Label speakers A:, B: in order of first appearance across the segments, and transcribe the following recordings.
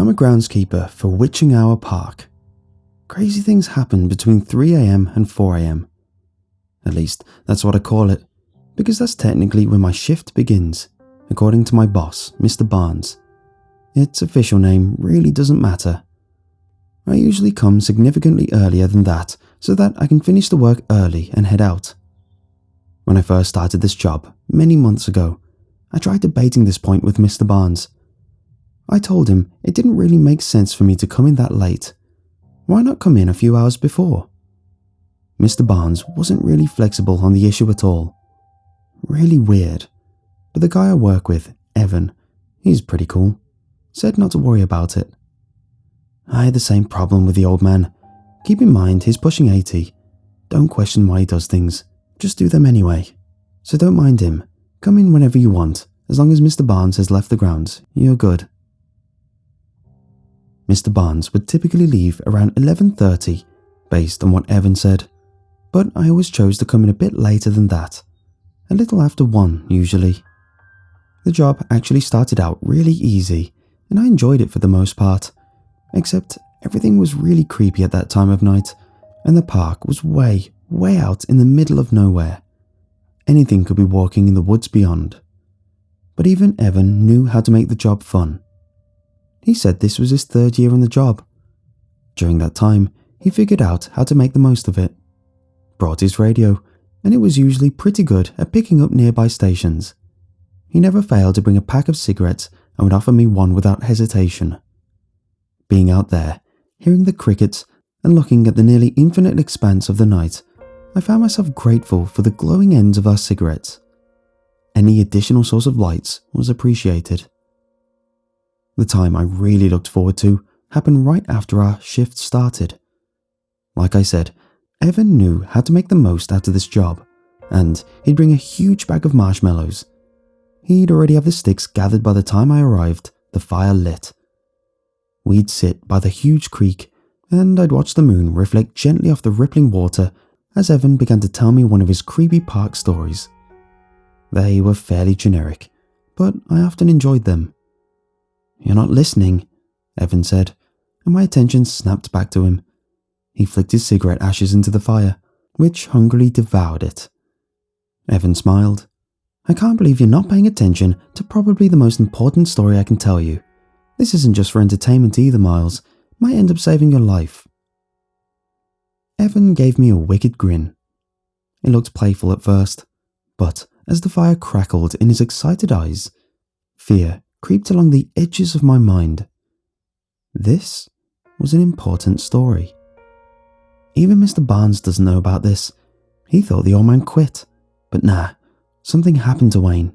A: I'm a groundskeeper for Witching Hour Park. Crazy things happen between 3 a.m. and 4 a.m. At least, that's what I call it, because that's technically when my shift begins, according to my boss, Mr. Barnes. Its official name really doesn't matter. I usually come significantly earlier than that so that I can finish the work early and head out. When I first started this job, many months ago, I tried debating this point with Mr. Barnes. I told him it didn't really make sense for me to come in that late. Why not come in a few hours before? Mr. Barnes wasn't really flexible on the issue at all. Really weird. But the guy I work with, Evan, he's pretty cool, said not to worry about it. I had the same problem with the old man. Keep in mind he's pushing 80. Don't question why he does things. Just do them anyway. So don't mind him. Come in whenever you want. As long as Mr. Barnes has left the grounds, you're good. Mr. Barnes would typically leave around 11:30, based on what Evan said, but I always chose to come in a bit later than that, a little after 1 usually. The job actually started out really easy, and I enjoyed it for the most part, except everything was really creepy at that time of night, and the park was way out in the middle of nowhere. Anything could be walking in the woods beyond. But even Evan knew how to make the job fun. He said this was his 3rd year on the job. During that time, he figured out how to make the most of it. Brought his radio, and it was usually pretty good at picking up nearby stations. He never failed to bring a pack of cigarettes and would offer me one without hesitation. Being out there, hearing the crickets, and looking at the nearly infinite expanse of the night, I found myself grateful for the glowing ends of our cigarettes. Any additional source of lights was appreciated. The time I really looked forward to happened right after our shift started. Like I said, Evan knew how to make the most out of this job, and he'd bring a huge bag of marshmallows. He'd already have the sticks gathered by the time I arrived, the fire lit. We'd sit by the huge creek, and I'd watch the moon reflect gently off the rippling water as Evan began to tell me one of his creepy park stories. They were fairly generic, but I often enjoyed them. "You're not listening," Evan said, and my attention snapped back to him. He flicked his cigarette ashes into the fire, which hungrily devoured it. Evan smiled. "I can't believe you're not paying attention to probably the most important story I can tell you. This isn't just for entertainment either, Miles. Might end up saving your life." Evan gave me a wicked grin. It looked playful at first, but as the fire crackled in his excited eyes, fear creeped along the edges of my mind. This was an important story. Even Mr. Barnes doesn't know about this. He thought the old man quit, but nah, something happened to Wayne.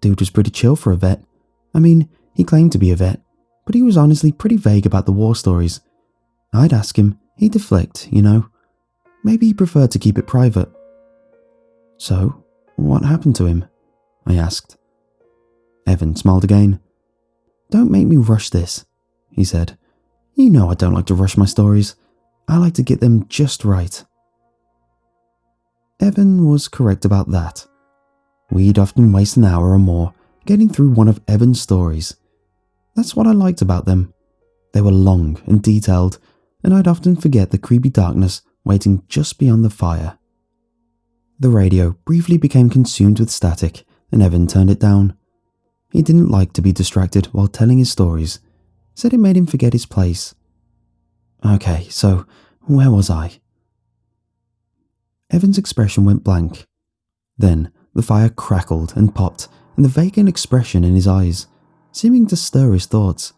A: Dude was pretty chill for a vet. I mean, he claimed to be a vet, but he was honestly pretty vague about the war stories. I'd ask him, he'd deflect, you know. Maybe he preferred to keep it private. "So, what happened to him?" I asked. Evan smiled again. "Don't make me rush this," he said. "You know I don't like to rush my stories. I like to get them just right." Evan was correct about that. We'd often waste an hour or more getting through one of Evan's stories. That's what I liked about them. They were long and detailed, and I'd often forget the creepy darkness waiting just beyond the fire. The radio briefly became consumed with static, and Evan turned it down. He didn't like to be distracted while telling his stories, said it made him forget his place. Okay, so where was I? Evan's expression went blank. Then the fire crackled and popped, and the vacant expression in his eyes, seeming to stir his thoughts.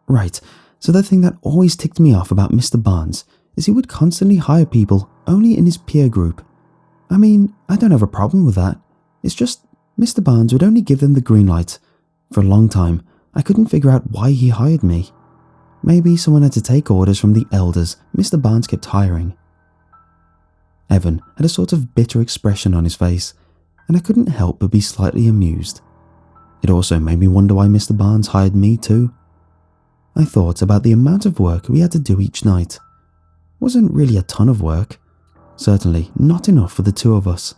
A: Right, so the thing that always ticked me off about Mr. Barnes is he would constantly hire people only in his peer group. I mean, I don't have a problem with that. It's just Mr. Barnes would only give them the green light. For a long time, I couldn't figure out why he hired me. Maybe someone had to take orders from the elders Mr. Barnes kept hiring. Evan had a sort of bitter expression on his face, and I couldn't help but be slightly amused. It also made me wonder why Mr. Barnes hired me too. I thought about the amount of work we had to do each night. Wasn't really a ton of work. Certainly not enough for the two of us.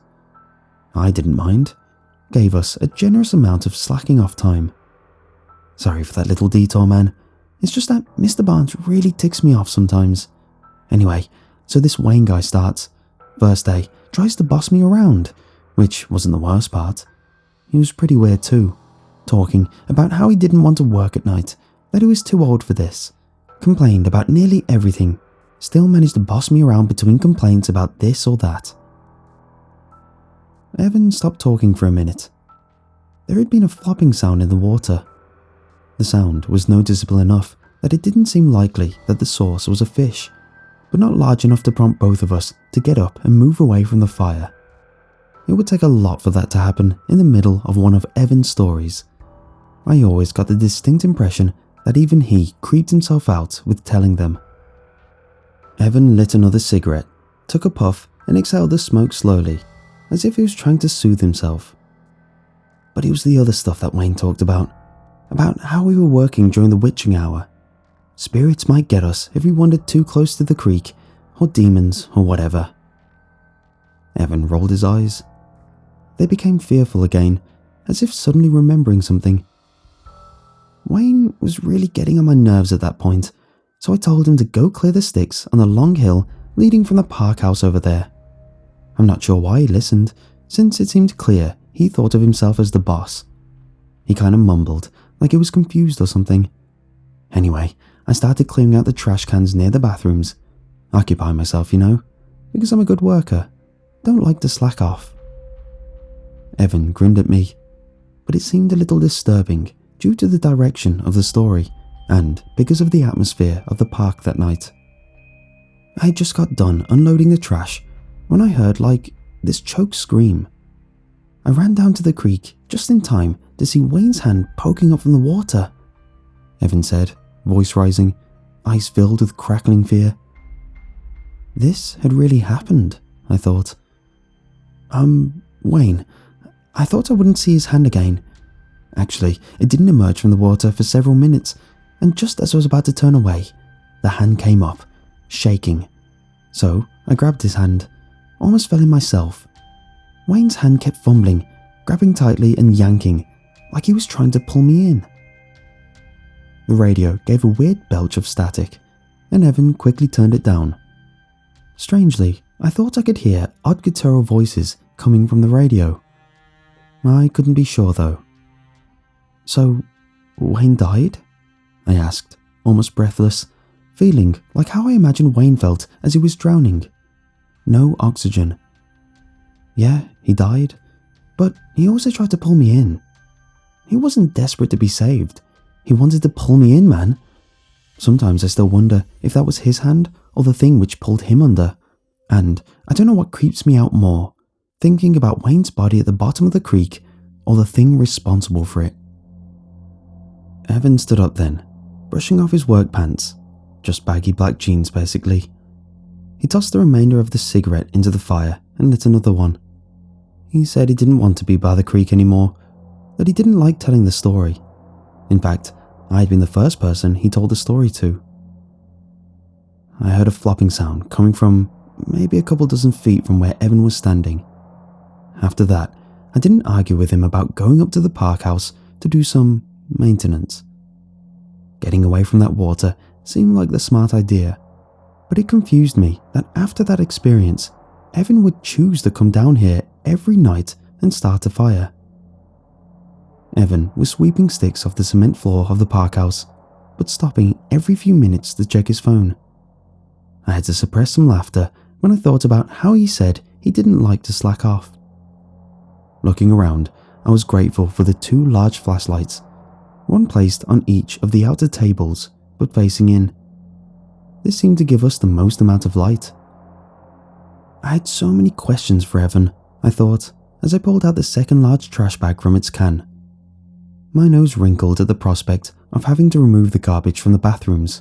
A: I didn't mind. Gave us a generous amount of slacking off time. Sorry for that little detour, man. It's just that Mr. Barnes really ticks me off sometimes. Anyway, so this Wayne guy starts. First day, tries to boss me around, which wasn't the worst part. He was pretty weird too, talking about how he didn't want to work at night, that he was too old for this, complained about nearly everything, still managed to boss me around between complaints about this or that. Evan stopped talking for a minute. There had been a flopping sound in the water. The sound was noticeable enough that it didn't seem likely that the source was a fish, but not large enough to prompt both of us to get up and move away from the fire. It would take a lot for that to happen in the middle of one of Evan's stories. I always got the distinct impression that even he creeped himself out with telling them. Evan lit another cigarette, took a puff and exhaled the smoke slowly, as if he was trying to soothe himself. But it was the other stuff that Wayne talked about how we were working during the witching hour. Spirits might get us if we wandered too close to the creek, or demons, or whatever. Evan rolled his eyes. They became fearful again, as if suddenly remembering something. Wayne was really getting on my nerves at that point, so I told him to go clear the sticks on the long hill leading from the park house over there. I'm not sure why he listened, since it seemed clear he thought of himself as the boss. He kind of mumbled, like he was confused or something. Anyway, I started clearing out the trash cans near the bathrooms. Occupy myself, you know, because I'm a good worker. Don't like to slack off. Evan grinned at me, but it seemed a little disturbing due to the direction of the story and because of the atmosphere of the park that night. I had just got done unloading the trash when I heard this choked scream. I ran down to the creek just in time to see Wayne's hand poking up from the water. Evan said, voice rising, eyes filled with crackling fear. This had really happened, I thought. Wayne, I thought I wouldn't see his hand again. Actually, it didn't emerge from the water for several minutes, and just as I was about to turn away, the hand came up, shaking. So I grabbed his hand, almost fell in myself. Wayne's hand kept fumbling, grabbing tightly and yanking, like he was trying to pull me in. The radio gave a weird belch of static, and Evan quickly turned it down. Strangely, I thought I could hear odd guttural voices coming from the radio. I couldn't be sure though. So, Wayne died? I asked, almost breathless, feeling like how I imagined Wayne felt as he was drowning. No oxygen. Yeah, he died, but he also tried to pull me in. He wasn't desperate to be saved. He wanted to pull me in, man. Sometimes I still wonder if that was his hand or the thing which pulled him under. And I don't know what creeps me out more, thinking about Wayne's body at the bottom of the creek or the thing responsible for it. Evan stood up then, brushing off his work pants, just baggy black jeans basically. He tossed the remainder of the cigarette into the fire and lit another one. He said he didn't want to be by the creek anymore, that he didn't like telling the story. In fact, I had been the first person he told the story to. I heard a flopping sound coming from maybe a couple dozen feet from where Evan was standing. After that, I didn't argue with him about going up to the park house to do some maintenance. Getting away from that water seemed like the smart idea, but it confused me that after that experience, Evan would choose to come down here every night and start a fire. Evan was sweeping sticks off the cement floor of the park house, but stopping every few minutes to check his phone. I had to suppress some laughter when I thought about how he said he didn't like to slack off. Looking around, I was grateful for the 2 large flashlights, one placed on each of the outer tables, but facing in. This seemed to give us the most amount of light. I had so many questions for Evan, I thought, as I pulled out the second large trash bag from its can. My nose wrinkled at the prospect of having to remove the garbage from the bathrooms.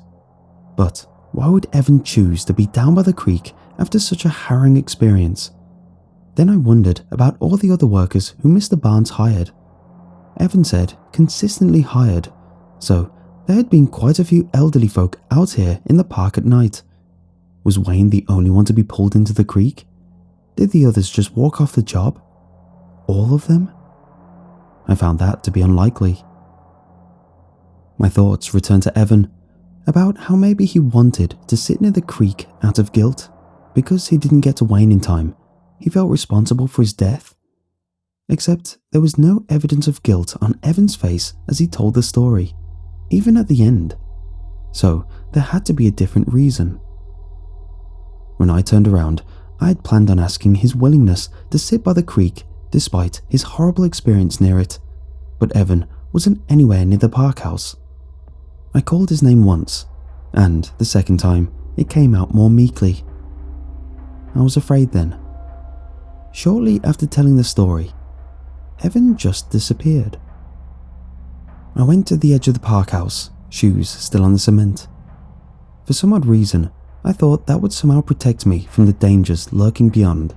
A: But why would Evan choose to be down by the creek after such a harrowing experience? Then I wondered about all the other workers who Mr. Barnes hired. Evan said consistently hired, so there had been quite a few elderly folk out here in the park at night. Was Wayne the only one to be pulled into the creek? Did the others just walk off the job? All of them? I found that to be unlikely. My thoughts returned to Evan, about how maybe he wanted to sit near the creek out of guilt. Because he didn't get to Wayne in time, he felt responsible for his death. Except there was no evidence of guilt on Evan's face as he told the story, even at the end. So there had to be a different reason. When I turned around, I had planned on asking his willingness to sit by the creek despite his horrible experience near it, but Evan wasn't anywhere near the park house. I called his name once, and the second time it came out more meekly. I was afraid then. Shortly after telling the story, Evan just disappeared. I went to the edge of the park house, shoes still on the cement. For some odd reason, I thought that would somehow protect me from the dangers lurking beyond.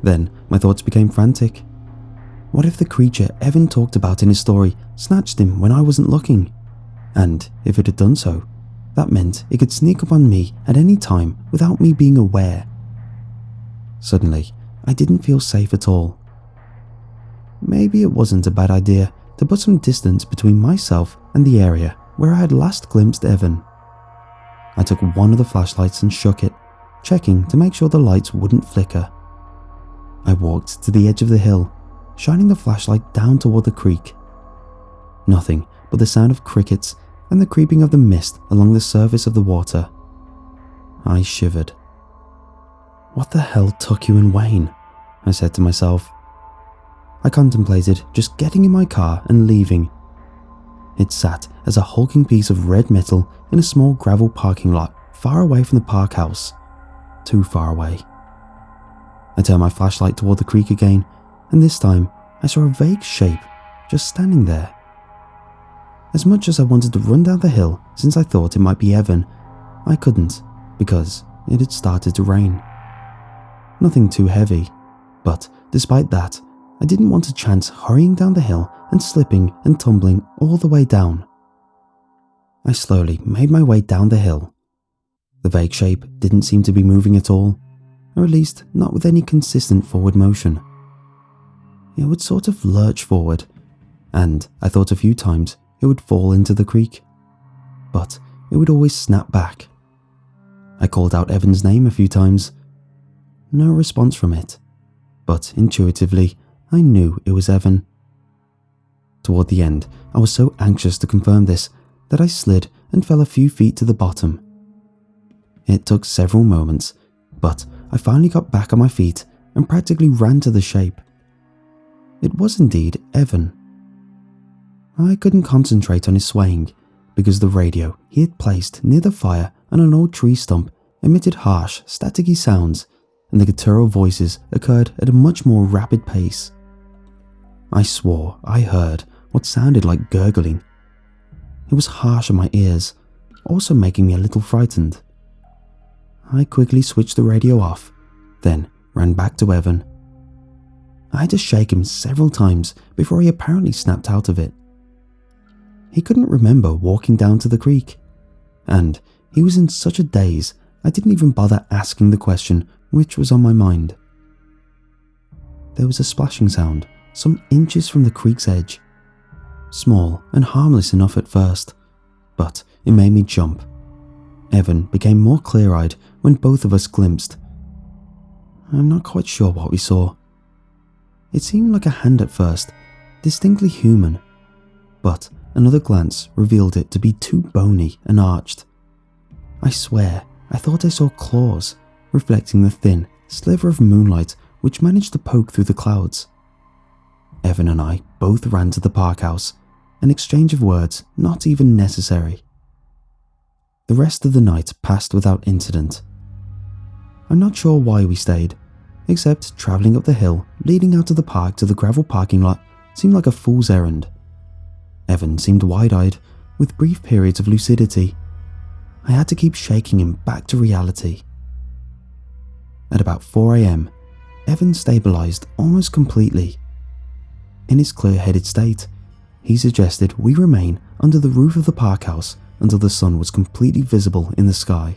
A: Then my thoughts became frantic. What if the creature Evan talked about in his story snatched him when I wasn't looking? And if it had done so, that meant it could sneak up on me at any time without me being aware. Suddenly, I didn't feel safe at all. Maybe it wasn't a bad idea to put some distance between myself and the area where I had last glimpsed Evan. I took one of the flashlights and shook it, checking to make sure the lights wouldn't flicker. I walked to the edge of the hill, shining the flashlight down toward the creek. Nothing but the sound of crickets and the creeping of the mist along the surface of the water. I shivered. What the hell took you and Wayne? I said to myself. I contemplated just getting in my car and leaving. It sat as a hulking piece of red metal in a small gravel parking lot far away from the park house. Too far away. I turned my flashlight toward the creek again, and this time I saw a vague shape just standing there. As much as I wanted to run down the hill since I thought it might be Evan, I couldn't because it had started to rain. Nothing too heavy, but despite that, I didn't want to chance hurrying down the hill and slipping and tumbling all the way down. I slowly made my way down the hill. The vague shape didn't seem to be moving at all, or at least not with any consistent forward motion. It would sort of lurch forward, and I thought a few times it would fall into the creek, but it would always snap back. I called out Evan's name a few times. No response from it, but intuitively I knew it was Evan. Toward the end, I was so anxious to confirm this that I slid and fell a few feet to the bottom. It took several moments, but I finally got back on my feet and practically ran to the shape. It was indeed Evan. I couldn't concentrate on his swaying because the radio he had placed near the fire on an old tree stump emitted harsh, staticky sounds, and the guttural voices occurred at a much more rapid pace. I swore I heard what sounded like gurgling. It was harsh on my ears, also making me a little frightened. I quickly switched the radio off, then ran back to Evan. I had to shake him several times before he apparently snapped out of it. He couldn't remember walking down to the creek, and he was in such a daze I didn't even bother asking the question which was on my mind. There was a splashing sound some inches from the creek's edge. Small and harmless enough at first, but it made me jump. Evan became more clear-eyed when both of us glimpsed. I'm not quite sure what we saw. It seemed like a hand at first, distinctly human, but another glance revealed it to be too bony and arched. I swear I thought I saw claws, reflecting the thin sliver of moonlight which managed to poke through the clouds. Evan and I both ran to the park house, an exchange of words not even necessary. The rest of the night passed without incident. I'm not sure why we stayed, except travelling up the hill leading out of the park to the gravel parking lot seemed like a fool's errand. Evan seemed wide-eyed, with brief periods of lucidity. I had to keep shaking him back to reality. At about 4 a.m, Evan stabilised almost completely. In his clear-headed state, he suggested we remain under the roof of the park house until the sun was completely visible in the sky.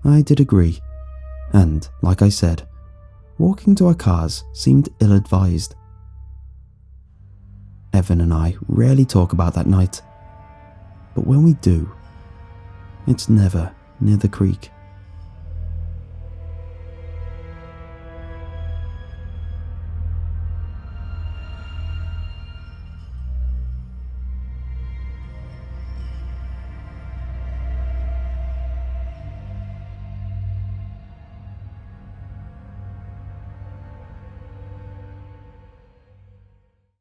A: I did agree, and, like I said, walking to our cars seemed ill-advised. Evan and I rarely talk about that night, but when we do, It's never near the creek.